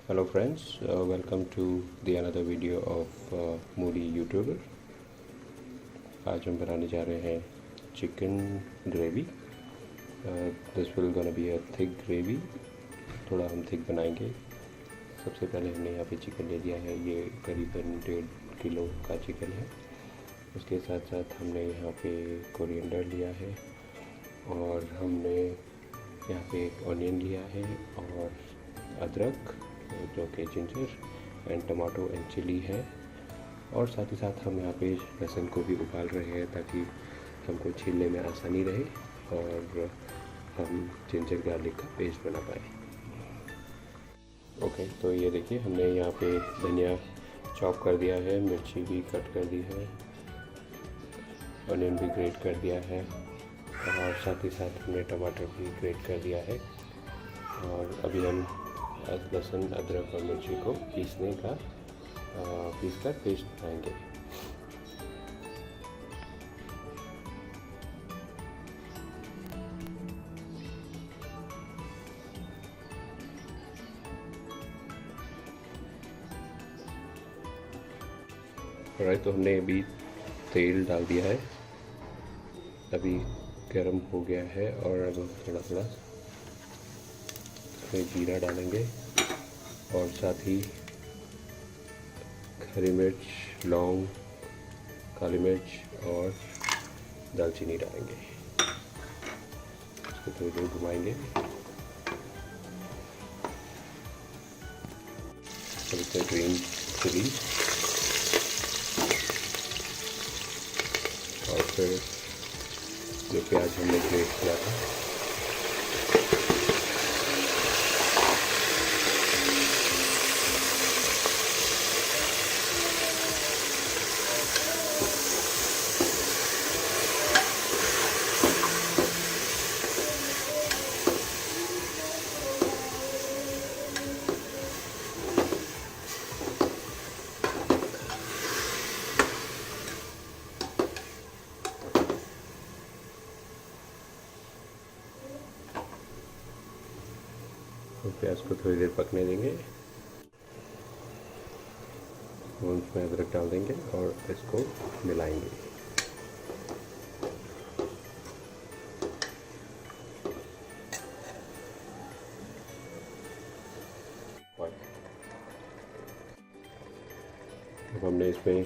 Hello friends, welcome to the another video of Moody YouTuber। आज हम बनाने जा रहे हैं chicken gravy. This will gonna be a thick gravy, थोड़ा हम थिक बनाएंगे। सबसे पहले हमने यहाँ पे चिकन ले लिया है, ये करीबन 1.5 किलो का चिकन है। उसके साथ साथ हमने यहाँ पे कोरिएंडर लिया है और हमने यहाँ पे एक ऑनियन लिया है और अदरक जो कि ginger and tomato and chilli है, और साथ ही साथ हम यहाँ पे लहसुन को भी उबाल रहे हैं ताकि हमको छीलने में आसानी रहे और हम जिंजर गार्लिक का पेस्ट बना पाए। ओके, तो ये देखिए हमने यहाँ पे धनिया चॉप कर दिया है, मिर्ची भी कट कर दी है, ऑनियन भी ग्रेट कर दिया है और साथ ही साथ हमने टमाटर भी ग्रेट कर दिया है। और अभी हम लहसुन अदरक और मिर्ची को पीस कर पेस्ट बनाएंगे। राइट, तो हमने अभी तेल डाल दिया है, अभी गर्म हो गया है और अब थोड़ा थोड़ा इसमें जीरा डालेंगे और साथ ही हरी मिर्च, लौंग, काली मिर्च और दालचीनी डालेंगे। इसको थोड़ी देर घुमाएंगे। अब इसमें ग्रीन चिली और फिर जो प्याज हमने ग्रेट किया था तो प्याज को थोड़ी देर पकने देंगे और उसमें अदरक डाल देंगे और इसको मिलाएंगे। अब हमने इसमें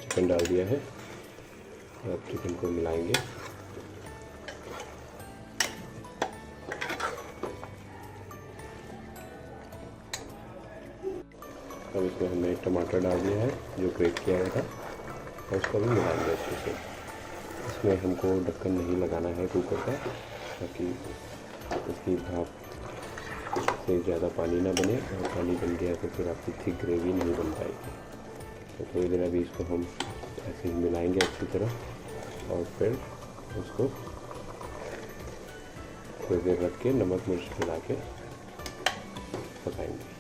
चिकन डाल दिया है, अब चिकन को मिलाएंगे। अब इसमें हमने टमाटर डाल दिया है जो ग्रेट किया हुआ था और उसको भी मिलाएंगे अच्छे से। इसमें हमको ढक्कन नहीं लगाना है कुकर का ताकि इसकी भाप से ज़्यादा पानी ना बने, और पानी बन गया तो फिर आपकी थिक ग्रेवी नहीं बन पाएगी। तो थोड़ी देर अभी इसको हम ऐसे ही मिलाएंगे अच्छी तरह और फिर उसको थोड़ी देर रख के नमक मिर्च मिला के पकाएंगे।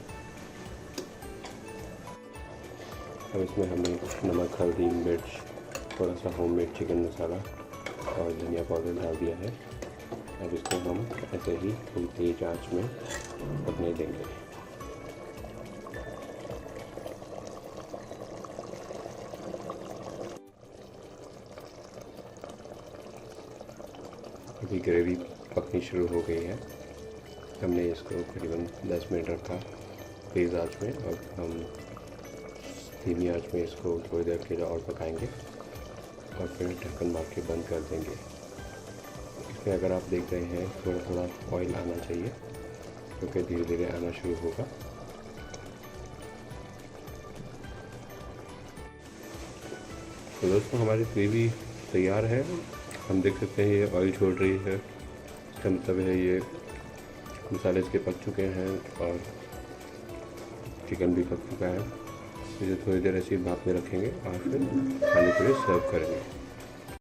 अब इसमें हमने नमक, हल्दी, मिर्च, थोड़ा सा होममेड चिकन मसाला और धनिया पाउडर डाल दिया है। अब इसको हम ऐसे ही थोड़ी तेज आंच में पकने देंगे। अभी ग्रेवी पकनी शुरू हो गई है। हमने इसको करीबन 10 मिनट रखा तेज़ आंच में, और हम धीमी आंच में इसको थोड़ी देर के लिए और पकाएंगे और फिर ढक्कन मार के बंद कर देंगे। इसमें अगर आप देख रहे हैं थोड़ा थोड़ा ऑयल आना चाहिए, क्योंकि धीरे धीरे आना शुरू होगा। तो दोस्तों, हमारी ग्रेवी तैयार है। हम देख सकते हैं ये ऑयल छोड़ रही है, इसका मतलब है ये मसाले इसके पक चुके हैं और चिकन भी पक चुका है। इसे थोड़ी देर ऐसी भाप में रखेंगे और फिर खाने के लिए सर्व करेंगे।